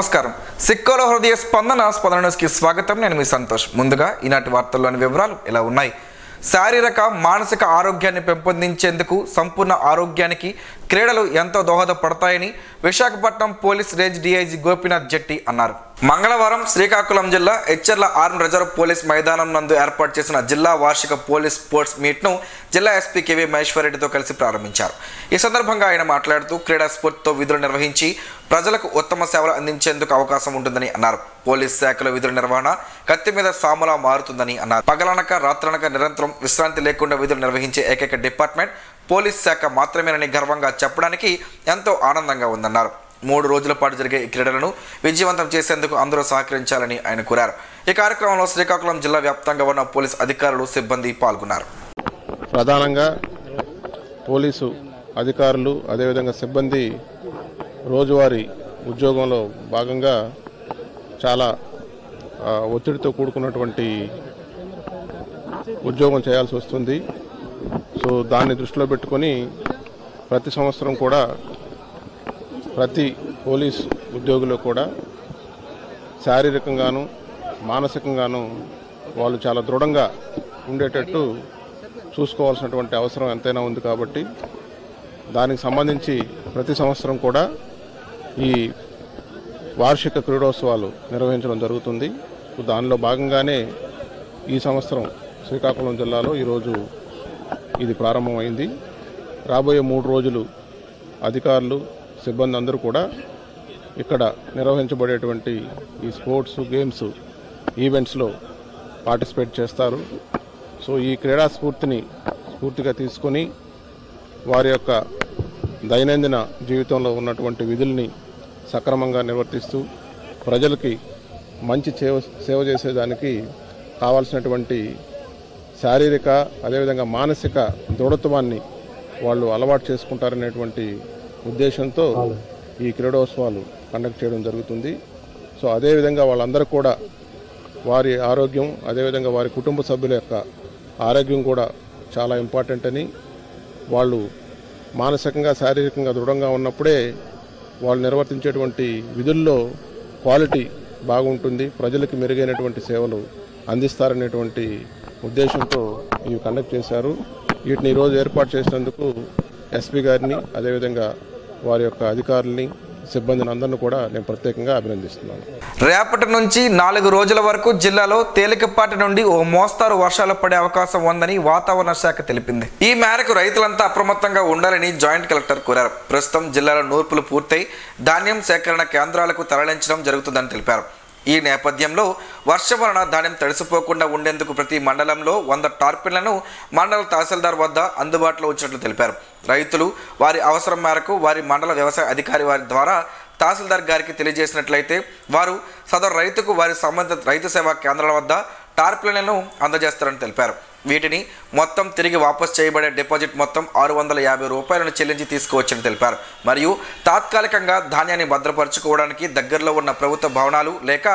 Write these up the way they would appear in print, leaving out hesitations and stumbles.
నమస్కారం. సిక్కోలో హృదయ స్పందన న్యూస్కి స్వాగతం. నేను మీ సంతోష్. ముందుగా ఈనాటి వార్తల్లోని వివరాలు ఇలా ఉన్నాయి. శారీరక మానసిక ఆరోగ్యాన్ని పెంపొందించేందుకు సంపూర్ణ ఆరోగ్యానికి క్రీడలు ఎంతో దోహదపడతాయని Visakhapatnam police range DIG Gopinath Jetti అన్నారు. మంగళవారం శ్రీకాకుళం జిల్లా ఎచ్చర్ల ఆర్మ్ రిజర్వ్ పోలీస్ మైదానం నందు ఏర్పాటు చేసిన జిల్లా వార్షిక పోలీస్ స్పోర్ట్స్ మీట్ను జిల్లా ఎస్పీ కేవీ మహేశ్వర్ రెడ్డితో కలిసి ప్రారంభించారు. ఈ సందర్భంగా ఆయన మాట్లాడుతూ క్రీడా స్ఫూర్తితో విధులు నిర్వహించి ప్రజలకు ఉత్తమ సేవలు అందించేందుకు అవకాశం ఉంటుందని అన్నారు. పోలీస్ శాఖలో విధుల నిర్వహణ కత్తి మీద సాములా మారుతుందని అన్నారు. పగలనక రాత్రనక నిరంతరం విశ్రాంతి లేకుండా విధులు నిర్వహించే ఏకైక డిపార్ట్మెంట్ పోలీస్ శాఖ మాత్రమేనని గర్వంగా చెప్పడానికి ఎంతో ఆనందంగా ఉందన్నారు. 3 రోజుల పాటు జరిగే ఈ క్రీడలను విజయవంతం చేసేందుకు అందరూ సహకరించాలని ఆయన కోరారు. ఈ కార్యక్రమంలో శ్రీకాకుళం జిల్లా వ్యాప్తంగా ఉన్న పోలీస్ అధికారులు సిబ్బంది పాల్గొన్నారు. ప్రధానంగా పోలీసు అధికారులు అదేవిధంగా సిబ్బంది రోజువారీ ఉద్యోగంలో భాగంగా చాలా ఒత్తిడితో కూడుకున్నటువంటి ఉద్యోగం చేయాల్సి వస్తుంది. సో దాన్ని దృష్టిలో పెట్టుకొని ప్రతి సంవత్సరం కూడా ప్రతి పోలీస్ ఉద్యోగులు కూడా శారీరకంగాను మానసికంగాను వాళ్ళు చాలా దృఢంగా ఉండేటట్టు చూసుకోవాల్సినటువంటి అవసరం ఎంతైనా ఉంది. కాబట్టి దానికి సంబంధించి ప్రతి సంవత్సరం కూడా ఈ వార్షిక క్రీడోత్సవాలు నిర్వహించడం జరుగుతుంది. దానిలో భాగంగానే ఈ సంవత్సరం శ్రీకాకుళం జిల్లాలో ఈరోజు ఇది ప్రారంభమైంది. రాబోయే 3 రోజులు అధికారులు సిబ్బంది అందరూ కూడా ఇక్కడ నిర్వహించబడేటువంటి ఈ స్పోర్ట్స్ గేమ్స్ ఈవెంట్స్లో పార్టిసిపేట్ చేస్తారు. సో ఈ క్రీడా స్ఫూర్తిగా తీసుకొని వారి యొక్క దైనందిన జీవితంలో ఉన్నటువంటి విధుల్ని సక్రమంగా నిర్వర్తిస్తూ ప్రజలకి మంచి సేవ చేసేదానికి కావాల్సినటువంటి శారీరక అదేవిధంగా మానసిక దృఢత్వాన్ని వాళ్ళు అలవాటు చేసుకుంటారనేటువంటి ఉద్దేశంతో ఈ క్రీడోత్సవాలు కండక్ట్ చేయడం జరుగుతుంది. సో అదేవిధంగా వాళ్ళందరూ కూడా వారి ఆరోగ్యం అదేవిధంగా వారి కుటుంబ సభ్యుల యొక్క ఆరోగ్యం కూడా చాలా ఇంపార్టెంట్ అని, వాళ్ళు మానసికంగా శారీరకంగా దృఢంగా ఉన్నప్పుడే వాళ్ళు నిర్వర్తించేటువంటి విధుల్లో క్వాలిటీ బాగుంటుంది, ప్రజలకు మెరుగైనటువంటి సేవలు అందిస్తారనేటువంటి ఉద్దేశంతో ఇవి కండక్ట్ చేశారు. వీటిని ఈరోజు ఏర్పాటు చేసినందుకు ఎస్పీ గారిని అదేవిధంగా వారి యొక్క అధికారుల్ని సిబ్బందిని అందరినీ కూడా నేను ప్రత్యేకంగా అభినందిస్తున్నాను. రేపటి నుంచి 4 రోజుల వరకు జిల్లాలో తేలికపాటి నుండి ఓ మోస్తారు వర్షాలు పడే అవకాశం ఉందని వాతావరణ శాఖ తెలిపింది. ఈ మేరకు రైతులంతా అప్రమత్తంగా ఉండాలని జాయింట్ కలెక్టర్ కోరారు. ప్రస్తుతం జిల్లాలో నూర్పులు పూర్తయి ధాన్యం సేకరణ కేంద్రాలకు తరలించడం జరుగుతుందని తెలిపారు. ఈ నేపథ్యంలో వర్షం వలన ధాన్యం తడిసిపోకుండా ఉండేందుకు ప్రతి మండలంలో 100 టార్పిన్లను మండల తహసీల్దార్ వద్ద అందుబాటులో ఉంచినట్లు తెలిపారు. రైతులు వారి అవసరం మేరకు వారి మండల వ్యవసాయ అధికారి వారి ద్వారా తహసీల్దార్ గారికి తెలియజేసినట్లయితే వారు సదరు రైతుకు వారి సంబంధిత రైతు సేవా కేంద్రాల వద్ద టార్పిన్లను అందజేస్తారని తెలిపారు. వీటిని మొత్తం తిరిగి వాపసు చేయబడే డిపాజిట్ మొత్తం 650 రూపాయలను చెల్లించి తీసుకువచ్చని తెలిపారు. మరియు తాత్కాలికంగా ధాన్యాన్ని భద్రపరచుకోవడానికి దగ్గరలో ఉన్న ప్రభుత్వ భవనాలు లేక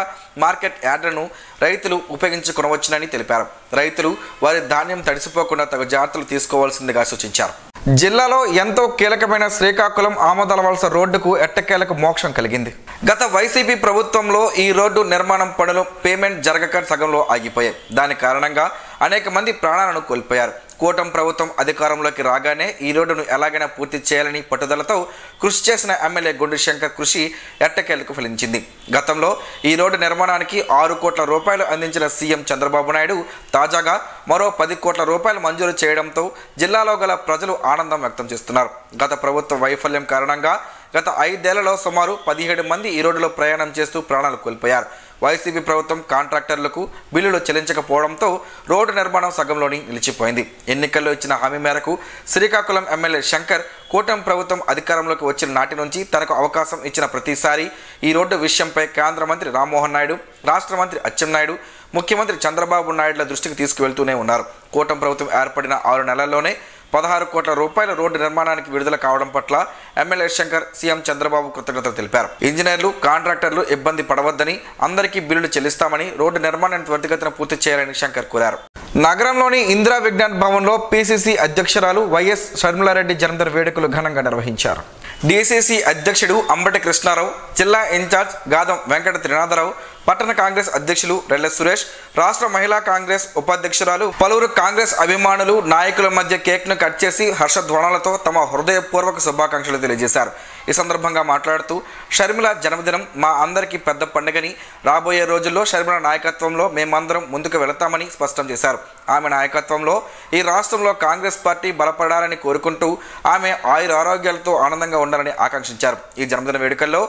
మార్కెట్ యార్డులను రైతులు ఉపయోగించుకొనవచ్చునని తెలిపారు. రైతులు వారి ధాన్యం తడిసిపోకుండా తగు జాగ్రత్తలు తీసుకోవాల్సిందిగా సూచించారు. జిల్లాలో ఎంతో కీలకమైన శ్రీకాకుళం ఆమదాలవలస రోడ్డుకు ఎట్టకేలకు మోక్షం కలిగింది. గత వైసీపీ ప్రభుత్వంలో ఈ రోడ్డు నిర్మాణం పనులు పేమెంట్ జరగక సగంలో ఆగిపోయాయి. దాని కారణంగా అనేక మంది ప్రాణాలను కోల్పోయారు. కూటమి ప్రభుత్వం అధికారంలోకి రాగానే ఈ రోడ్డును ఎలాగైనా పూర్తి చేయాలని పట్టుదలతో కృషి చేసిన ఎమ్మెల్యే గుండు శంకర్ కృషి ఎట్టకేలకు ఫలించింది. గతంలో ఈ రోడ్డు నిర్మాణానికి 6 కోట్ల రూపాయలు అందించిన సీఎం చంద్రబాబు నాయుడు తాజాగా మరో 10 కోట్ల రూపాయలు మంజూరు చేయడంతో జిల్లాలో గల ప్రజలు ఆనందం వ్యక్తం చేస్తున్నారు. గత ప్రభుత్వ వైఫల్యం కారణంగా గత 5 ఏళ్లలో సుమారు 17 మంది ఈ రోడ్డులో ప్రయాణం చేస్తూ ప్రాణాలు కోల్పోయారు. వైసీపీ ప్రభుత్వం కాంట్రాక్టర్లకు బిల్లులు చెల్లించకపోవడంతో రోడ్డు నిర్మాణం సగంలోని నిలిచిపోయింది. ఎన్నికల్లో ఇచ్చిన హామీ మేరకు శ్రీకాకుళం ఎమ్మెల్యే శంకర్ కూటమి ప్రభుత్వం అధికారంలోకి వచ్చిన నాటి నుంచి తనకు అవకాశం ఇచ్చిన ప్రతిసారి ఈ రోడ్డు విషయంపై కేంద్ర మంత్రి రామ్మోహన్ నాయుడు, రాష్ట్ర మంత్రి అచ్చెన్నాయుడు, ముఖ్యమంత్రి చంద్రబాబు నాయుడుల దృష్టికి తీసుకువెళ్తూనే ఉన్నారు. కూటమి ప్రభుత్వం ఏర్పడిన 6 నెలల్లోనే 16 కోట్ల రూపాయల రోడ్డు నిర్మాణానికి విడుదల కావడం పట్ల ఎమ్మెల్యే శంకర్ సీఎం చంద్రబాబు కృతజ్ఞతలు తెలిపారు. ఇంజనీర్లు కాంట్రాక్టర్లు ఇబ్బంది పడవద్దని, అందరికీ బిల్లులు చెల్లిస్తామని, రోడ్డు నిర్మాణాన్ని త్వరితగతిన పూర్తి చేయాలని శంకర్ కోరారు. నగరంలోని ఇందిరా విజ్ఞాన్ భవన్లో పీసీసీ అధ్యక్షురాలు వైఎస్ షర్మిలారెడ్డి జన్మదిన వేడుకలు ఘనంగా నిర్వహించారు. డీసీసీ అధ్యక్షుడు అంబటి కృష్ణారావు, జిల్లా ఇన్ఛార్జ్ గాదం వెంకట త్రినాథరావు, పట్టణ కాంగ్రెస్ అధ్యక్షులు రెల్లె సురేష్, రాష్ట్ర మహిళా కాంగ్రెస్ ఉపాధ్యక్షురాలు, పలువురు కాంగ్రెస్ అభిమానులు, నాయకుల మధ్య కేక్ను కట్ చేసి హర్షధ్వానాలతో తమ హృదయపూర్వక శుభాకాంక్షలు తెలియజేశారు. ఈ సందర్భంగా మాట్లాడుతూ షర్మిల జన్మదినం మా అందరికీ పెద్ద పండుగని, రాబోయే రోజుల్లో షర్మిల నాయకత్వంలో మేమందరం ముందుకు వెళతామని స్పష్టం చేశారు. ఆమె నాయకత్వంలో ఈ రాష్ట్రంలో కాంగ్రెస్ పార్టీ బలపడాలని కోరుకుంటూ ఆమె ఆయురారోగ్యాలతో ఆనందంగా ఉండాలని ఆకాంక్షించారు. ఈ జన్మదిన వేడుకల్లో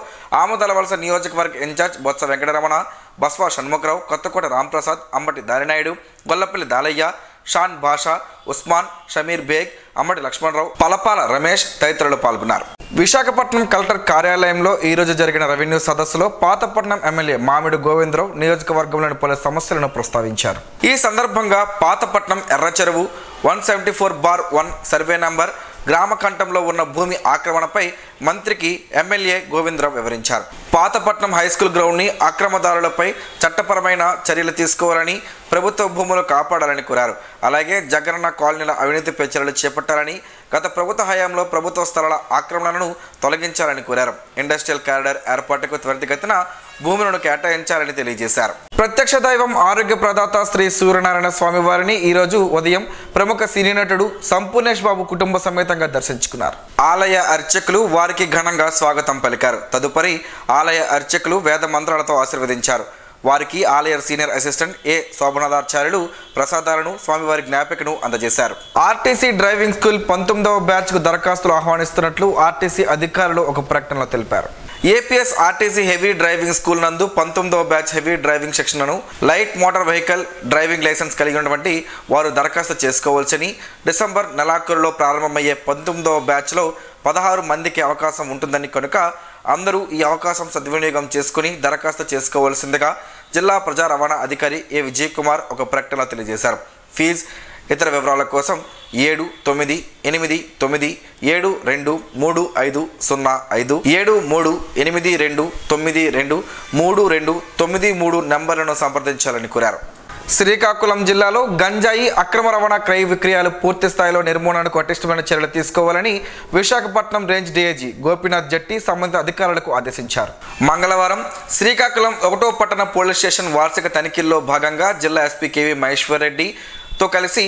ఆమదలవలస నియోజకవర్గ ఇన్ఛార్జ్ బొత్స వెంకటరమణ, బస్వా షణ్ముఖరావు, కొత్తకోట రాంప్రసాద్, అంబటి దారినాయుడు, గొల్లపల్లి దాలయ్య, షాన్ బాషా, ఉస్మాన్, షమీర్ బేగ్, అమ్మటి లక్ష్మణరావు, పలపాల రమేష్ తదితరులు పాల్గొన్నారు. విశాఖపట్నం కలెక్టర్ కార్యాలయంలో ఈరోజు జరిగిన రెవెన్యూ సదస్సులో పాతపట్నం ఎమ్మెల్యే మామిడి గోవిందరావు నియోజకవర్గంలోని పలు సమస్యలను ప్రస్తావించారు. ఈ సందర్భంగా పాతపట్నం ఎర్రచెరువు 174/1 సర్వే నంబర్ గ్రామ కంఠంలో ఉన్న భూమి ఆక్రమణపై మంత్రికి ఎమ్మెల్యే గోవిందరావు వివరించారు. పాతపట్నం హైస్కూల్ గ్రౌండ్ని అక్రమదారులపై చట్టపరమైన చర్యలు తీసుకోవాలని, ప్రభుత్వ భూములు కాపాడాలని కోరారు. అలాగే జగనన్న కాలనీల అవినీతిపై చర్యలు చేపట్టాలని, గత ప్రభుత్వ హయాంలో ప్రభుత్వ స్థలాల ఆక్రమణలను తొలగించాలని కోరారు. ఇండస్ట్రియల్ కారిడార్ ఏర్పాటుకు త్వరితగతిన భూములను కేటాయించాలని తెలియజేశారు. ప్రత్యక్ష దైవం ఆరోగ్య ప్రదాత శ్రీ సూర్యనారాయణ స్వామి వారిని ఈరోజు ఉదయం ప్రముఖ సినీ నటుడు సంపూర్ణేష్ బాబు కుటుంబ సమేతంగా దర్శించుకున్నారు. ఆలయ అర్చకులు వారికి ఘనంగా స్వాగతం పలికారు. తదుపరి ఆలయ అర్చకులు వేద మంత్రాలతో ఆశీర్వదించారు. వారికి ఆలయ సీనియర్ అసిస్టెంట్ ఏ శోభనాథాచార్యులు ప్రసాదాలను, స్వామివారి జ్ఞాపికను అందజేశారు. ఆర్టీసీ డ్రైవింగ్ స్కూల్ 19వ బ్యాచ్కు దరఖాస్తులు ఆహ్వానిస్తున్నట్లు ఆర్టీసీ అధికారులు ఒక ప్రకటనలో తెలిపారు. APS RTC heavy driving school నందు 19వ బ్యాచ్ హెవీ డ్రైవింగ్ సెక్షన్లను light motor vehicle driving licence కలిగి ఉన్నటువంటి వారు దరఖాస్తు చేసుకోవాల్సిన డిసెంబర్ నెలాఖరులో ప్రారంభమయ్యే 19వ బ్యాచ్లో 16 మందికి అవకాశం ఉంటుందని కనుక అందరూ ఈ అవకాశం సద్వినియోగం చేసుకుని దరఖాస్తు చేసుకోవాల్సిందిగా జిల్లా ప్రజా రవాణా అధికారి ఏ విజయ్ కుమార్ ఒక ప్రకటనలో తెలియజేశారు. ఫీజు ఇతర వివరాల కోసం 7987272305 7382923293 నంబర్లను సంప్రదించాలని కోరారు. శ్రీకాకుళం జిల్లాలో గంజాయి అక్రమ రవాణా క్రయ విక్రయాలు పూర్తి స్థాయిలో నిర్మూలనకు పటిష్టమైన చర్యలు తీసుకోవాలని విశాఖపట్నం రేంజ్ డీఐజీ గోపీనాథ్ జట్టి సంబంధిత అధికారులకు ఆదేశించారు. మంగళవారం శ్రీకాకుళం 1వ పట్టణ పోలీస్ స్టేషన్ వార్షిక తనిఖీల్లో భాగంగా జిల్లా ఎస్పీ కేవీ మహేశ్వర్ రెడ్డితో కలిసి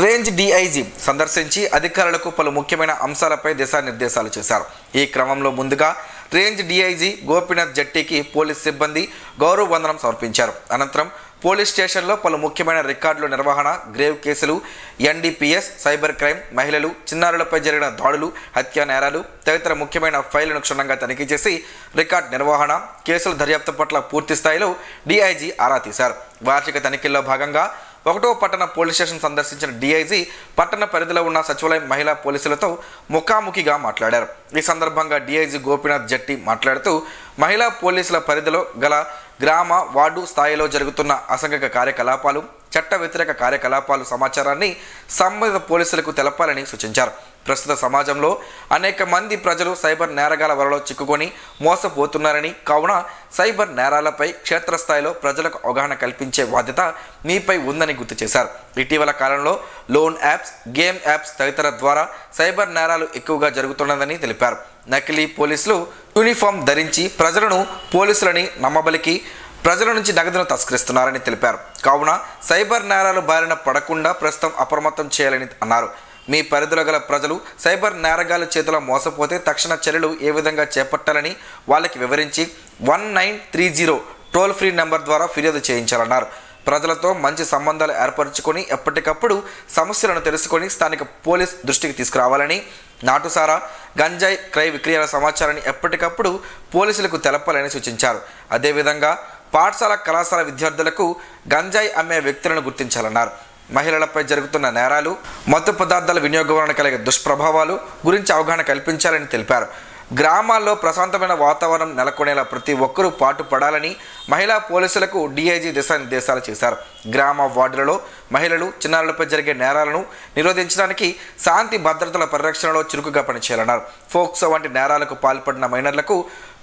రేంజ్ డీఐజీ సందర్శించి అధికారులకు పలు ముఖ్యమైన అంశాలపై దిశానిర్దేశాలు చేశారు. ఈ క్రమంలో ముందుగా రేంజ్ డీఐజీ గోపీనాథ్ జట్టికి పోలీస్ సిబ్బంది గౌరవ వందనం సమర్పించారు. అనంతరం పోలీస్ స్టేషన్లో పలు ముఖ్యమైన రికార్డుల నిర్వహణ, గ్రేవ్ కేసులు, ఎన్డీపీఎస్, సైబర్ క్రైమ్, మహిళలు, చిన్నారులపై జరిగిన దాడులు, హత్యా నేరాలు తదితర ముఖ్యమైన ఫైళ్లను క్షుణ్ణంగా తనిఖీ చేసి రికార్డు నిర్వహణ, కేసుల దర్యాప్తు పట్ల పూర్తి స్థాయిలో డీఐజీ ఆరా తీశారు. వార్షిక తనిఖీల్లో భాగంగా 1వ పట్టణ పోలీస్ స్టేషన్ సందర్శించిన డీఐజీ పట్టణ పరిధిలో ఉన్న సచివాలయం మహిళా పోలీసులతో ముఖాముఖిగా మాట్లాడారు. ఈ సందర్భంగా డీఐజీ గోపీనాథ్ జట్టి మాట్లాడుతూ మహిళా పోలీసుల పరిధిలో గల గ్రామ, వార్డు స్థాయిలో జరుగుతున్న అసంఘిక కార్యకలాపాలు, చట్ట వ్యతిరేక కార్యకలాపాలు సమాచారాన్ని సంబంధిత పోలీసులకు తెలపాలని సూచించారు. ప్రస్తుత సమాజంలో అనేక మంది ప్రజలు సైబర్ నేరగాల వలలో చిక్కుకొని మోసపోతున్నారని, కావున సైబర్ నేరాలపై క్షేత్రస్థాయిలో ప్రజలకు అవగాహన కల్పించే బాధ్యత మీపై ఉందని గుర్తు చేశారు. ఇటీవల కాలంలో లోన్ యాప్స్, గేమ్ యాప్స్ తదితర ద్వారా సైబర్ నేరాలు ఎక్కువగా జరుగుతున్నదని తెలిపారు. నకిలీ పోలీసులు యూనిఫామ్ ధరించి ప్రజలను పోలీసులని నమ్మబలికి ప్రజల నుంచి నగదును తస్కరిస్తున్నారని తెలిపారు. కావున సైబర్ నేరాలు బారిన పడకుండా ప్రస్తుతం అప్రమత్తం చేయాలని అన్నారు. మీ పరిధిలో గల ప్రజలు సైబర్ నేరగాల చేతిలో మోసపోతే తక్షణ చర్యలు ఏ విధంగా చేపట్టాలని వాళ్ళకి వివరించి 1930 టోల్ ఫ్రీ నెంబర్ ద్వారా ఫిర్యాదు చేయించాలన్నారు. ప్రజలతో మంచి సంబంధాలు ఏర్పరచుకొని ఎప్పటికప్పుడు సమస్యలను తెలుసుకొని స్థానిక పోలీస్ దృష్టికి తీసుకురావాలని, నాటుసారా, గంజాయి క్రయ విక్రయాల సమాచారాన్ని ఎప్పటికప్పుడు పోలీసులకు తెలపాలని సూచించారు. అదేవిధంగా పాఠశాల, కళాశాల విద్యార్థులకు గంజాయి అమ్మే వ్యక్తులను గుర్తించాలన్నారు. మహిళలపై జరుగుతున్న నేరాలు, మత్తు పదార్థాల వినియోగం వలన కలిగే దుష్ప్రభావాలు గురించి అవగాహన కల్పించాలని తెలిపారు. గ్రామాల్లో ప్రశాంతమైన వాతావరణం నెలకొనేలా ప్రతి ఒక్కరూ పాటుపడాలని మహిళా పోలీసులకు డీఐజీ దిశానిర్దేశాలు చేశారు. గ్రామ, వార్డులలో మహిళలు, చిన్నారులపై జరిగే నేరాలను నిరోధించడానికి శాంతి భద్రతల పరిరక్షణలో చురుకుగా పనిచేయాలన్నారు. ఫోక్సో వంటి నేరాలకు పాల్పడిన మైనర్లకు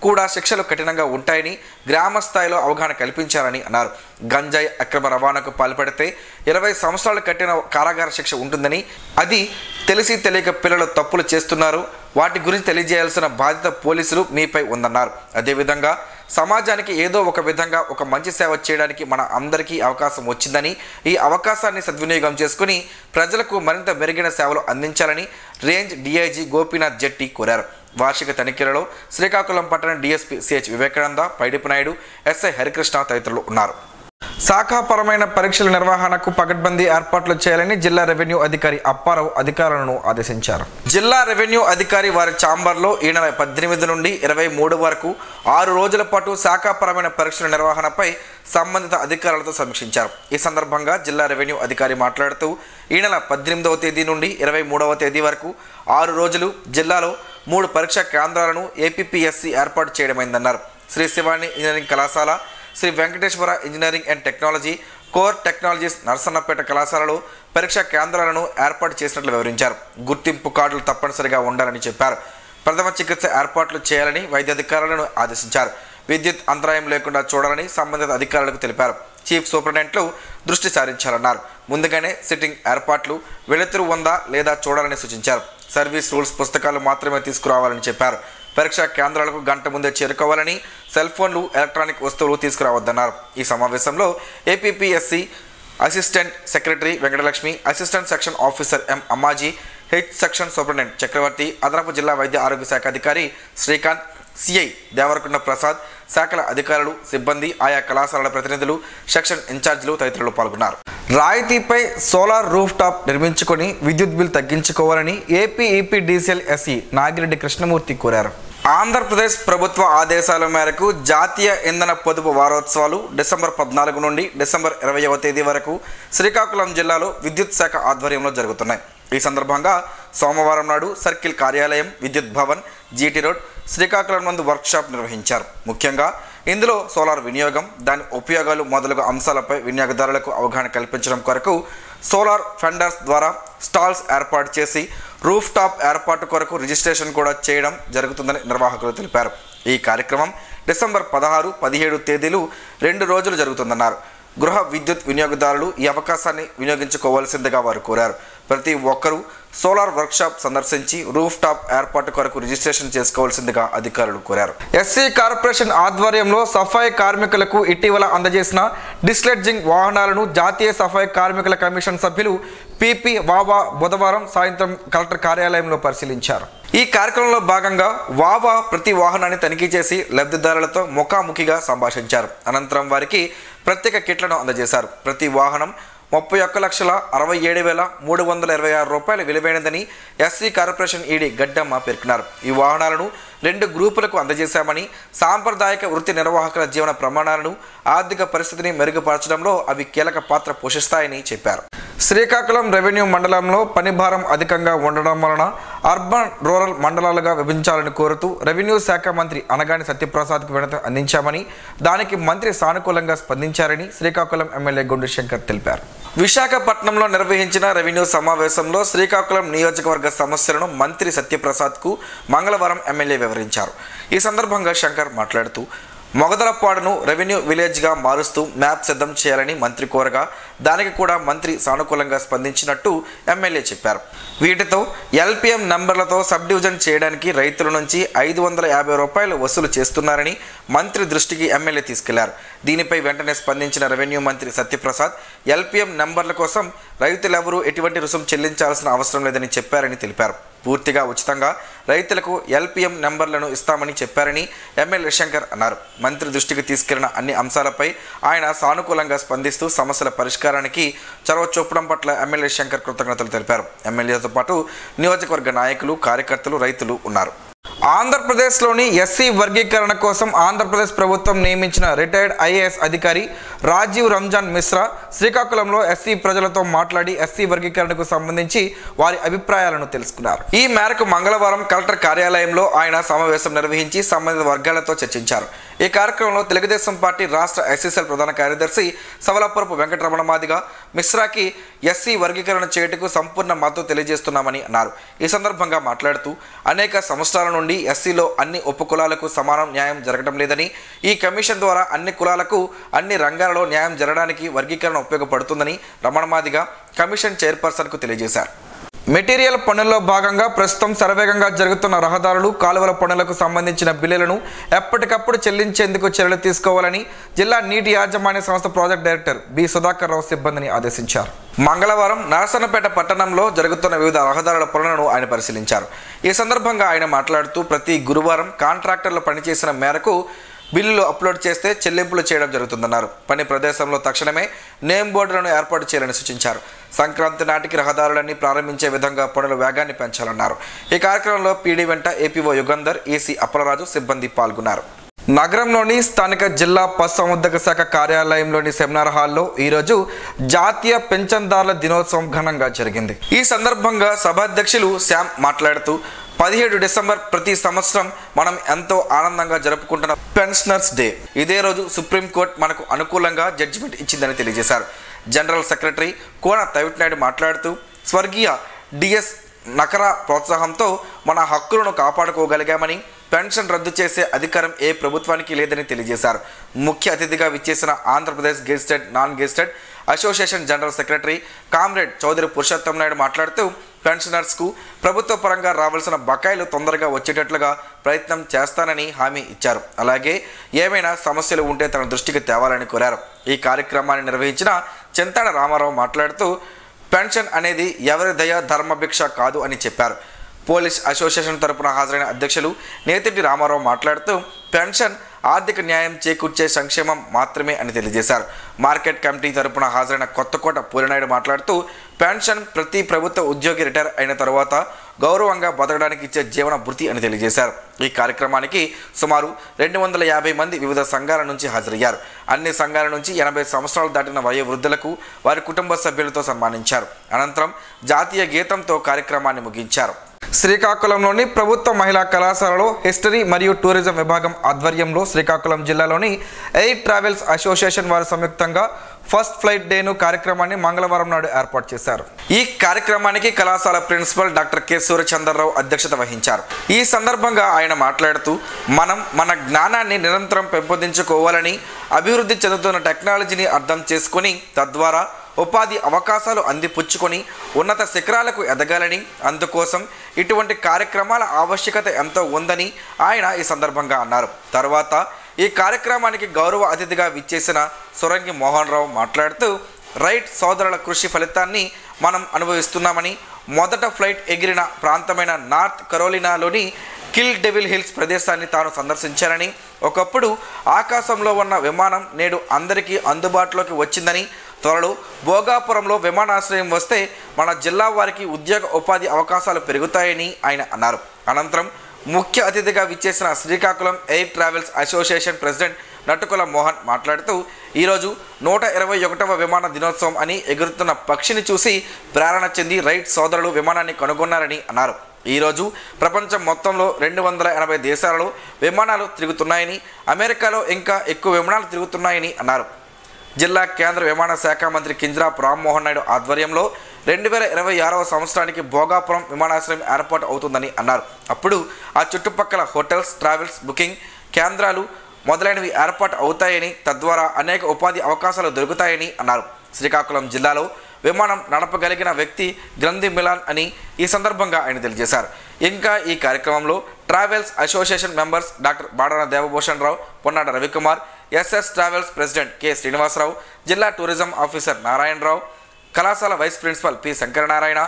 కూడా శిక్షలు కఠినంగా ఉంటాయని గ్రామ స్థాయిలో అవగాహన కల్పించాలని అన్నారు. గంజాయి అక్రమ రవాణాకు పాల్పడితే 20 సంవత్సరాలు కఠిన కారాగార శిక్ష ఉంటుందని, అది తెలిసి తెలియక పిల్లలు తప్పులు చేస్తున్నారు, వాటి గురించి తెలియజేయాల్సిన బాధ్యత పోలీసులు మీపై ఉందన్నారు. అదేవిధంగా సమాజానికి ఏదో ఒక విధంగా ఒక మంచి సేవ చేయడానికి మన అందరికీ అవకాశం వచ్చిందని, ఈ అవకాశాన్ని సద్వినియోగం చేసుకుని ప్రజలకు మరింత మెరుగైన సేవలు అందించాలని రేంజ్ డీఐజీ గోపీనాథ్ జెట్టి కోరారు. వార్షిక తనిఖీలలో శ్రీకాకుళం పట్టణ DSP CH Vivekananda, Paidipu Naidu, SI Harikrishna తదితరులు ఉన్నారు. శాఖాపరమైన పరీక్షల నిర్వహణకు పకడ్బందీ ఏర్పాట్లు చేయాలని జిల్లా రెవెన్యూ అధికారి అప్పారావు అధికారులను ఆదేశించారు. జిల్లా రెవెన్యూ అధికారి వారి ఛాంబర్లో ఈ నెల 18 నుండి 23 వరకు 6 రోజుల పాటు శాఖాపరమైన పరీక్షల నిర్వహణపై సంబంధిత అధికారులతో సమీక్షించారు. ఈ సందర్భంగా జిల్లా రెవెన్యూ అధికారి మాట్లాడుతూ ఈ నెల 18వ తేదీ నుండి 23వ తేదీ వరకు 6 రోజులు జిల్లాలో 3 పరీక్షా కేంద్రాలను ఏపీపీఎస్సీ ఏర్పాటు చేయడమైందన్నారు. శ్రీ శివాని ఇంజనీరింగ్ కళాశాల, Shri Venkateswara engineering and technology, core technologies Narasannapeta కళాశాలలో పరీక్షా కేంద్రాలను ఏర్పాటు చేసినట్లు వివరించారు. గుర్తింపు కార్డులు తప్పనిసరిగా ఉండాలని చెప్పారు. ప్రథమ చికిత్స ఏర్పాట్లు చేయాలని వైద్యాధికారులను ఆదేశించారు. విద్యుత్ అంతరాయం లేకుండా చూడాలని సంబంధిత అధికారులకు తెలిపారు. చీఫ్ సూపరింటెండెంట్లు దృష్టి సారించాలన్నారు. ముందుగానే సిట్టింగ్ ఏర్పాట్లు వెలుతురు ఉందా లేదా చూడాలని సూచించారు. సర్వీస్ రూల్స్ పుస్తకాలు మాత్రమే తీసుకురావాలని చెప్పారు. పరీక్షా కేంద్రాలకు గంట ముందే చేరుకోవాలని, సెల్ ఫోన్లు, ఎలక్ట్రానిక్ వస్తువులు తీసుకురావద్దన్నారు. ఈ సమావేశంలో APPSC assistant secretary Venkatalakshmi, assistant section officer M Ammaji, H section superintendent Chakravarthi, అదనపు జిల్లా వైద్య ఆరోగ్య శాఖ అధికారి శ్రీకాంత్, సిఐ దేవరకొండ ప్రసాద్, శాఖల అధికారులు, సిబ్బంది, ఆయా కళాశాలల ప్రతినిధులు, సెక్షన్ ఇన్ఛార్జీలు తదితరులు పాల్గొన్నారు. రాయితీపై సోలార్ రూఫ్ టాప్ నిర్మించుకొని విద్యుత్ బిల్ తగ్గించుకోవాలని ఏపీఈపీడీసీఎల్ ఎస్ఈ నాగిరెడ్డి కృష్ణమూర్తి కోరారు. ఆంధ్రప్రదేశ్ ప్రభుత్వ ఆదేశాల మేరకు జాతీయ ఇంధన పొదుపు వారోత్సవాలు డిసెంబర్ 14 నుండి డిసెంబర్ 20వ తేదీ వరకు శ్రీకాకుళం జిల్లాలో విద్యుత్ శాఖ ఆధ్వర్యంలో జరుగుతున్నాయి. ఈ సందర్భంగా సోమవారం నాడు సర్కిల్ కార్యాలయం, విద్యుత్ భవన్, జీటీ రోడ్, శ్రీకాకుళం నందు వర్క్షాప్ నిర్వహించారు. ముఖ్యంగా ఇందులో సోలార్ వినియోగం, దాని ఉపయోగాలు మొదలగు అంశాలపై వినియోగదారులకు అవగాహన కల్పించడం కొరకు సోలార్ ఫెండర్స్ ద్వారా స్టాల్స్ ఏర్పాటు చేసి రూఫ్ టాప్ ఏర్పాటు కొరకు రిజిస్ట్రేషన్ కూడా చేయడం జరుగుతుందని నిర్వాహకులు తెలిపారు. ఈ కార్యక్రమం డిసెంబర్ 16, 17 తేదీలు 2 రోజులు జరుగుతుందన్నారు. గృహ విద్యుత్ వినియోగదారులు ఈ అవకాశాన్ని వినియోగించుకోవాల్సిందిగా వారు కోరారు. ప్రతి ఒక్కరూ సోలార్ వర్క్షాప్ సందర్శించి రూఫ్ టాప్ ఏర్పాటు కొరకు రిజిస్ట్రేషన్ చేసుకోవాల్సిందిగా అధికారులు కోరారు. ఎస్సీ కార్పొరేషన్ ఆధ్వర్యంలో సఫాయి కార్మికులకు ఇటీవల అందజేసిన డిస్లెడ్జింగ్ వాహనాలను జాతీయ సఫాయి కార్మికుల కమిషన్ సభ్యులు పిపి వావా బుధవారం సాయంత్రం కలెక్టర్ కార్యాలయంలో పరిశీలించారు. ఈ కార్యక్రమంలో భాగంగా వావా ప్రతి వాహనాన్ని తనిఖీ చేసి లబ్ధిదారులతో ముఖాముఖిగా సంభాషించారు. అనంతరం వారికి ప్రత్యేక కిట్లను అందజేశారు. ప్రతి వాహనం 31,67,326 రూపాయలు విలువైనదని ఎస్సీ కార్పొరేషన్ ఈడీ గడ్డమ్మ పేర్కొన్నారు. ఈ వాహనాలను 2 గ్రూపులకు అందజేశామని, సాంప్రదాయక వృత్తి నిర్వాహకుల జీవన ప్రమాణాలను, ఆర్థిక పరిస్థితిని మెరుగుపరచడంలో అవి కీలక పాత్ర పోషిస్తాయని చెప్పారు. శ్రీకాకుళం రెవెన్యూ మండలంలో పనిభారం అధికంగా ఉండడం వలన అర్బన్, రూరల్ మండలాలుగా విభజించాలని కోరుతూ రెవెన్యూ శాఖ మంత్రి అనగాని సత్యప్రసాద్కు వినతి అందించామని, దానికి మంత్రి సానుకూలంగా స్పందించారని శ్రీకాకుళం ఎమ్మెల్యే గుండు శంకర్ తెలిపారు. విశాఖపట్నంలో నిర్వహించిన రెవెన్యూ సమావేశంలో శ్రీకాకుళం నియోజకవర్గ సమస్యలను మంత్రి సత్యప్రసాద్కు మంగళవారం ఎమ్మెల్యే వివరించారు. ఈ సందర్భంగా శంకర్ మాట్లాడుతూ మొగదలపాడును రెవెన్యూ విలేజ్గా మారుస్తూ మ్యాప్ సిద్ధం చేయాలని మంత్రి కోరగా దానికి కూడా మంత్రి సానుకూలంగా స్పందించినట్టు ఎమ్మెల్యే చెప్పారు. వీటితో ఎల్పిఎం నంబర్లతో సబ్ డివిజన్ చేయడానికి రైతుల నుంచి 550 రూపాయలు వసూలు చేస్తున్నారని మంత్రి దృష్టికి ఎమ్మెల్యే తీసుకెళ్లారు. దీనిపై వెంటనే స్పందించిన రెవెన్యూ మంత్రి సత్యప్రసాద్ ఎల్పిఎం నంబర్ల కోసం రైతులెవరూ ఎటువంటి రుసుం చెల్లించాల్సిన అవసరం లేదని చెప్పారని తెలిపారు. పూర్తిగా ఉచితంగా రైతులకు ఎల్పిఎం నెంబర్లను ఇస్తామని చెప్పారని ఎమ్మెల్యే శంకర్ అన్నారు. మంత్రి దృష్టికి తీసుకెళ్లిన అన్ని అంశాలపై ఆయన సానుకూలంగా స్పందిస్తూ సమస్యల పరిష్కారానికి చొరవ చూపడం పట్ల ఎమ్మెల్యే శంకర్ కృతజ్ఞతలు తెలిపారు. ఎమ్మెల్యేతో పాటు నియోజకవర్గ నాయకులు, కార్యకర్తలు, రైతులు ఉన్నారు. ఆంధ్రప్రదేశ్లోని ఎస్సీ వర్గీకరణ కోసం ఆంధ్రప్రదేశ్ ప్రభుత్వం నియమించిన రిటైర్డ్ ఐఏఎస్ అధికారి రాజీవ్ రంజాన్ మిశ్రా శ్రీకాకుళంలో ఎస్సీ ప్రజలతో మాట్లాడి ఎస్సీ వర్గీకరణకు సంబంధించి వారి అభిప్రాయాలను తెలుసుకున్నారు. ఈ మేరకు మంగళవారం కలెక్టర్ కార్యాలయంలో ఆయన సమావేశం నిర్వహించి సంబంధిత వర్గాలతో చర్చించారు. ఈ కార్యక్రమంలో తెలుగుదేశం పార్టీ రాష్ట్ర ఎస్సీసీఎల్ ప్రధాన కార్యదర్శి సవలాపురపు వెంకటరమణ మాదిగ మిశ్రాకి ఎస్సీ వర్గీకరణ చేయటకు సంపూర్ణ మద్దతు తెలియజేస్తున్నామని అన్నారు. ఈ సందర్భంగా మాట్లాడుతూ అనేక సంవత్సరాల నుండి ఎస్సీలో అన్ని ఉపకులాలకు సమానం న్యాయం జరగడం లేదని, ఈ కమిషన్ ద్వారా అన్ని కులాలకు అన్ని రంగాలలో న్యాయం జరగడానికి వర్గీకరణ ఉపయోగపడుతుందని రమణ మాదిగ కమిషన్ చైర్పర్సన్కు తెలియజేశారు. మెటీరియల్ పనుల్లో భాగంగా ప్రస్తుతం శరవేగంగా జరుగుతున్న రహదారులు, కాలువల పనులకు సంబంధించిన బిల్లులను ఎప్పటికప్పుడు చెల్లించేందుకు చర్యలు తీసుకోవాలని జిల్లా నీటి యాజమాన్య సంస్థ ప్రాజెక్ట్ డైరెక్టర్ బి సుధాకర్ రావు సిబ్బందిని ఆదేశించారు. మంగళవారం నరసన్నపేట పట్టణంలో జరుగుతున్న వివిధ రహదారుల పనులను ఆయన పరిశీలించారు. ఈ సందర్భంగా ఆయన మాట్లాడుతూ ప్రతి గురువారం కాంట్రాక్టర్లు పనిచేసిన మేరకు బిల్లులు అప్లోడ్ చేస్తే చెల్లింపులు చేయడం జరుగుతుందన్నారు. పని ప్రదేశంలో తక్షణమే నేమ్ బోర్డులను ఏర్పాటు చేయాలని సూచించారు. సంక్రాంతి నాటికి రహదారులన్నీ ప్రారంభించే విధంగా పనుల వేగాన్ని పెంచాలన్నారు. ఈ కార్యక్రమంలో పీడీ వెంట ఏపీఓ యుగంధర్, ఈసీ అప్పలరాజు సిబ్బంది పాల్గొన్నారు. నగరంలోని స్థానిక జిల్లా పశుసంవర్ధక శాఖ కార్యాలయంలోని సెమినార్ హాల్లో ఈరోజు జాతీయ పెన్షన్దారుల దినోత్సవం ఘనంగా జరిగింది. ఈ సందర్భంగా సభాధ్యక్షులు శ్యామ్ మాట్లాడుతూ 17 డిసెంబర్ ప్రతి సంవత్సరం మనం ఎంతో ఆనందంగా జరుపుకుంటున్న పెన్షనర్స్ డే. ఇదే రోజు సుప్రీంకోర్టు మనకు అనుకూలంగా జడ్జిమెంట్ ఇచ్చిందని తెలియజేశారు. జనరల్ సెక్రటరీ కోన తవిట్నాయుడు మాట్లాడుతూ స్వర్గీయ డిఎస్ నకరా ప్రోత్సాహంతో మన హక్కులను కాపాడుకోగలిగామని, పెన్షన్ రద్దు చేసే అధికారం ఏ ప్రభుత్వానికి లేదని తెలియజేశారు. ముఖ్య అతిథిగా విచ్చేసిన Andhra Pradesh gazetted non gazetted association general secretary comrade Chaudhary Purushottam Naidu మాట్లాడుతూ పెన్షనర్స్కు ప్రభుత్వ పరంగా రావాల్సిన బకాయిలు తొందరగా వచ్చేటట్లుగా ప్రయత్నం చేస్తానని హామీ ఇచ్చారు. అలాగే ఏమైనా సమస్యలు ఉంటే తన దృష్టికి తేవాలని కోరారు. ఈ కార్యక్రమాన్ని నిర్వహించిన చింతాడ రామారావు మాట్లాడుతూ పెన్షన్ అనేది ఎవరి దయ ధర్మభిక్ష కాదు అని చెప్పారు. పోలీస్ అసోసియేషన్ తరపున హాజరైన అధ్యక్షులు నేతిటి రామారావు మాట్లాడుతూ పెన్షన్ ఆర్థిక న్యాయం చేకూర్చే సంక్షేమం మాత్రమే అని తెలియజేశారు. మార్కెట్ కమిటీ తరపున హాజరైన కొత్తకోట పూరినాయుడు మాట్లాడుతూ పెన్షన్ ప్రతి ప్రభుత్వ ఉద్యోగి రిటైర్ అయిన తర్వాత గౌరవంగా బతకడానికి ఇచ్చే జీవన భృతి అని తెలియజేశారు. ఈ కార్యక్రమానికి సుమారు 250 మంది వివిధ సంఘాల నుంచి హాజరయ్యారు. అన్ని సంఘాల నుంచి 80 సంవత్సరాలు దాటిన వయోవృద్ధులకు వారి కుటుంబ సభ్యులతో సన్మానించారు. అనంతరం జాతీయ గీతంతో కార్యక్రమాన్ని ముగించారు. శ్రీకాకుళంలోని ప్రభుత్వ మహిళా కళాశాలలో హిస్టరీ మరియు టూరిజం విభాగం ఆధ్వర్యంలో శ్రీకాకుళం జిల్లాలోని ఎయిర్ ట్రావెల్స్ అసోసియేషన్ వారు సంయుక్తంగా ఫస్ట్ ఫ్లైట్ డేను కార్యక్రమాన్ని మంగళవారం నాడు ఏర్పాటు చేశారు. ఈ కార్యక్రమానికి కళాశాల ప్రిన్సిపల్ డాక్టర్ కె సూర్యచంద్రరావు అధ్యక్షత వహించారు. ఈ సందర్భంగా ఆయన మాట్లాడుతూ మనం మన జ్ఞానాన్ని నిరంతరం పెంపొందించుకోవాలని, అభివృద్ధి చెందుతున్న టెక్నాలజీని అర్థం చేసుకుని తద్వారా ఉపాధి అవకాశాలు అందిపుచ్చుకొని ఉన్నత శిఖరాలకు ఎదగాలని, అందుకోసం ఇటువంటి కార్యక్రమాల ఆవశ్యకత ఎంతో ఉందని ఆయన ఈ సందర్భంగా అన్నారు. తర్వాత ఈ కార్యక్రమానికి గౌరవ అతిథిగా విచ్చేసిన సురంగి మోహన్ రావు మాట్లాడుతూ రైట్ సోదరుల కృషి ఫలితాన్ని మనం అనుభవిస్తున్నామని, మొదట ఫ్లైట్ ఎగిరిన ప్రాంతమైన నార్త్ కరోలినాలోని కిల్ డెవిల్ హిల్స్ ప్రదేశాన్ని తాను సందర్శించారని, ఒకప్పుడు ఆకాశంలో ఉన్న విమానం నేడు అందరికీ అందుబాటులోకి వచ్చిందని, త్వరలో భోగాపురంలో విమానాశ్రయం వస్తే మన జిల్లా వారికి ఉద్యోగ ఉపాధి అవకాశాలు పెరుగుతాయని ఆయన అన్నారు. అనంతరం ముఖ్య అతిథిగా విచ్చేసిన Srikakulam air travels association president Natukula Mohan మాట్లాడుతూ ఈరోజు 121వ విమాన దినోత్సవం అని ఎగురుతున్న పక్షిని చూసి ప్రేరణ చెంది రైట్ సోదరులు విమానాన్ని కనుగొన్నారని అన్నారు. ఈరోజు ప్రపంచం మొత్తంలో 280 దేశాలలో విమానాలు తిరుగుతున్నాయని, అమెరికాలో ఇంకా ఎక్కువ విమానాలు తిరుగుతున్నాయని అన్నారు. జిల్లా కేంద్ర విమాన శాఖ మంత్రి కింజరాపు రామ్మోహన్ నాయుడు ఆధ్వర్యంలో 2026వ సంవత్సరానికి భోగాపురం విమానాశ్రయం ఏర్పాటు అవుతుందని అన్నారు. అప్పుడు ఆ చుట్టుపక్కల హోటల్స్, ట్రావెల్స్ బుకింగ్ కేంద్రాలు మొదలైనవి ఏర్పాటు అవుతాయని, తద్వారా అనేక ఉపాధి అవకాశాలు దొరుకుతాయని అన్నారు. శ్రీకాకుళం జిల్లాలో విమానం నడపగలిగిన వ్యక్తి గ్రంథి మిలాన్ అని ఈ సందర్భంగా ఆయన తెలియజేశారు. ఇంకా ఈ కార్యక్రమంలో travels association members doctor Badana Devabhushan Rao, Ponnada Ravikumar, SS travels president K Srinivasarao, జిల్లా టూరిజం ఆఫీసర్ నారాయణరావు, కళాశాల vice principal P Shankaranarayana,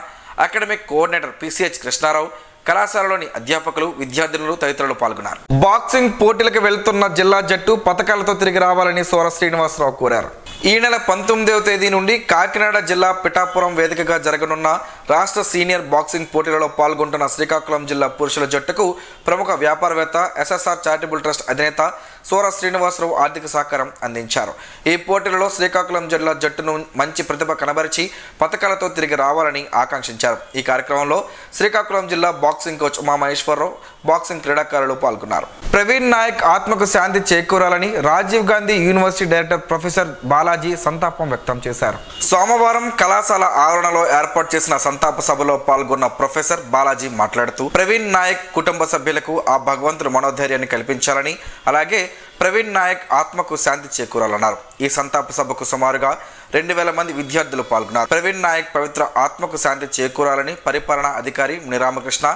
academic coordinator PCH Krishnarao, కళాశాలలోని అధ్యాపకులు, విద్యార్థులు తదితరులు పాల్గొన్నారు. బాక్సింగ్ పోటీలకు వెళ్తున్న జిల్లా జట్టు పతకాలతో తిరిగి రావాలని సోర శ్రీనివాసరావు కోరారు. ఈ నెల 19వ తేదీ నుండి కాకినాడ జిల్లా పిఠాపురం వేదికగా జరగనున్న రాష్ట్ర సీనియర్ బాక్సింగ్ పోటీలలో పాల్గొంటున్న శ్రీకాకుళం జిల్లా పురుషుల జట్టుకు ప్రముఖ వ్యాపారవేత్త, ఎస్ఎస్ఆర్ చారిటబుల్ ట్రస్ట్ అధినేత సోర శ్రీనివాసరావు ఆర్థిక సహకారం అందించారు. ఈ పోటీలలో శ్రీకాకుళం జిల్లా జట్టును మంచి ప్రతిభ కనబరిచి పథకాలతో తిరిగి రావాలని ఆకాంక్షించారు. ఈ కార్యక్రమంలో శ్రీకాకుళం జిల్లా బాక్సింగ్ కోచ్ ఉమామహేశ్వరరావు, బాక్సింగ్ క్రీడాకారులు పాల్గొన్నారు. ప్రవీణ్ నాయక్ ఆత్మకు శాంతి చేకూరాలని Rajiv Gandhi university director professor Balaji సంతాపం వ్యక్తం చేశారు. సోమవారం కళాశాల ఆవరణలో ఏర్పాటు చేసిన సంతాప సభలో పాల్గొన్న ప్రొఫెసర్ బాలాజీ మాట్లాడుతూ ప్రవీణ్ నాయక్ కుటుంబ సభ్యులకు ఆ భగవంతుడు మనోధైర్యాన్ని కల్పించాలని, అలాగే ప్రవీణ్ నాయక్ ఆత్మకు శాంతి చేకూరాలన్నారు. ఈ సంతాప సభకు సుమారుగా 2000 మంది విద్యార్థులు పాల్గొన్నారు. ప్రవీణ్ నాయక్ పవిత్ర ఆత్మకు శాంతి చేకూరాలని పరిపాలనా అధికారి మునిరామకృష్ణ,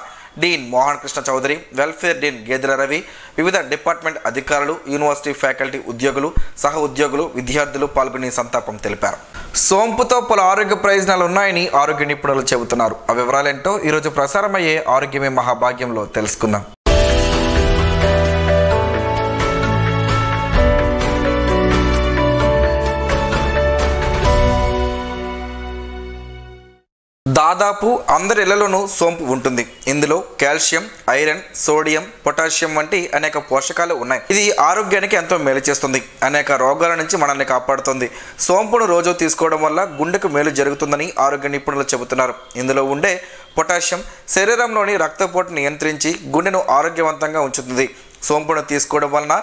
డీన్ మోహన్ కృష్ణ చౌదరి, వెల్ఫేర్ డీన్ గేదెల రవి, వివిధ డిపార్ట్మెంట్ అధికారులు, యూనివర్సిటీ ఫ్యాకల్టీ ఉద్యోగులు, సహ ఉద్యోగులు, విద్యార్థులు పాల్గొని సంతాపం తెలిపారు. సోంపుతో పలు ఆరోగ్య ప్రయోజనాలు ఉన్నాయని ఆరోగ్య నిపుణులు చెబుతున్నారు. ఆ వివరాలేంటో ఈరోజు ప్రసారమయ్యే ఆరోగ్యమే మహాభాగ్యంలో తెలుసుకుందాం. దాదాపు అందరి ఇళ్లలోనూ సోంపు ఉంటుంది. ఇందులో కాల్షియం, ఐరన్, సోడియం, పొటాషియం వంటి అనేక పోషకాలు ఉన్నాయి. ఇది ఆరోగ్యానికి ఎంతో మేలు చేస్తుంది. అనేక రోగాల నుంచి మనల్ని కాపాడుతుంది. సోంపును రోజు తీసుకోవడం వల్ల గుండెకు మేలు జరుగుతుందని ఆరోగ్య నిపుణులు చెబుతున్నారు. ఇందులో ఉండే పొటాషియం శరీరంలోని రక్తపోటును నియంత్రించి గుండెను ఆరోగ్యవంతంగా ఉంచుతుంది. సోంపును తీసుకోవడం వలన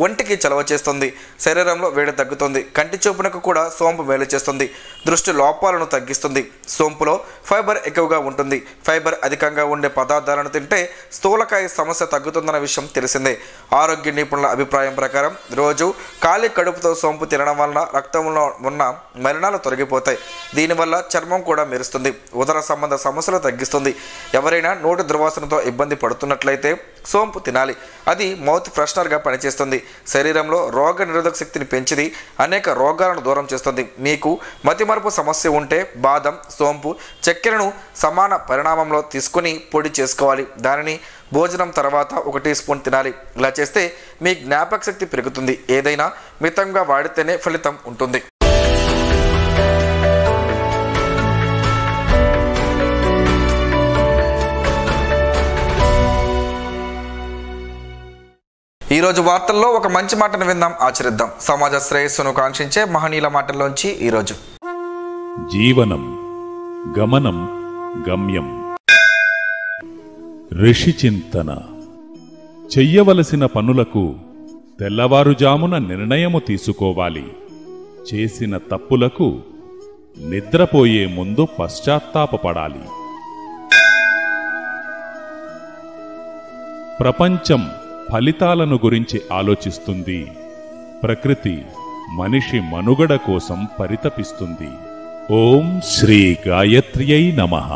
ఒంటికి చలవ చేస్తుంది, శరీరంలో వేడి తగ్గుతుంది, కంటి చూపునకు కూడా సోంపు మేలు చేస్తుంది, దృష్టి లోపాలను తగ్గిస్తుంది. సోంపులో ఫైబర్ ఎక్కువగా ఉంటుంది. ఫైబర్ అధికంగా ఉండే పదార్థాలను తింటే స్థూలకాయ సమస్య తగ్గుతుందన్న విషయం తెలిసిందే. ఆరోగ్య నిపుణుల అభిప్రాయం ప్రకారం రోజు ఖాళీ కడుపుతో సోంపు తినడం వలన రక్తంలో ఉన్న మలినాలు తొలగిపోతాయి. దీనివల్ల చర్మం కూడా మెరుస్తుంది, ఉదర సంబంధ సమస్యలు తగ్గిస్తుంది. ఎవరైనా నోటి దుర్వాసనతో ఇబ్బంది పడుతున్నట్లయితే సోంపు తినాలి. అది మౌత్ ఫ్రెషనర్గా పనిచేస్తుంది. శరీరంలో రోగ నిరోధక శక్తిని పెంచిది, అనేక రోగాలను దూరం చేస్తుంది. మీకు మతిమరుపు సమస్య ఉంటే బాదం, సోంపు, చక్కెరను సమాన పరిణామంలో తీసుకుని పొడి చేసుకోవాలి. దానిని భోజనం తర్వాత 1 టీ స్పూన్ తినాలి. ఇలా చేస్తే మీ జ్ఞాపక శక్తి పెరుగుతుంది. ఏదైనా మితంగా వాడితేనే ఫలితం ఉంటుంది. ఈరోజు వార్తల్లో ఒక మంచి మాటను విందాం, ఆచరిద్దాం. సమాజ శ్రేయస్సును కాంక్షించే మహనీయుల మాటల్లోంచి ఈరోజు. జీవనం గమనం గమ్యం. ఋషి చింతన. చెయ్యవలసిన పనులకు తెల్లవారుజామున నిర్ణయము తీసుకోవాలి. చేసిన తప్పులకు నిద్రపోయే ముందు పశ్చాత్తాపపడాలి. ప్రపంచం ఫలితాలను గురించి ఆలోచిస్తుంది. ప్రకృతి మనిషి మనుగడ కోసం పరితపిస్తుంది. ఓం శ్రీ గాయత్ర్యై నమః.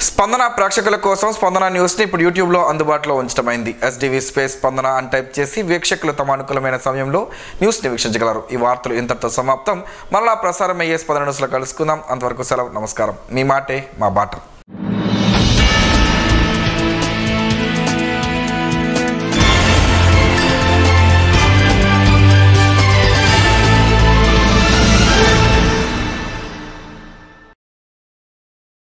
స్పందన ప్రేక్షకుల కోసం స్పందన న్యూస్ని ఇప్పుడు యూట్యూబ్లో అందుబాటులో ఉంచడమైంది. SDV స్పేస్ స్పందన అని టైప్ చేసి వీక్షకులు తమ అనుకూలమైన సమయంలో న్యూస్ని వీక్షించగలరు. ఈ వార్తలు ఇంతటితో సమాప్తం. మరలా ప్రసారం అయ్యే స్పందన న్యూస్లో కలుసుకుందాం. అంతవరకు సెలవు, నమస్కారం. మీ మాటే మా బాట.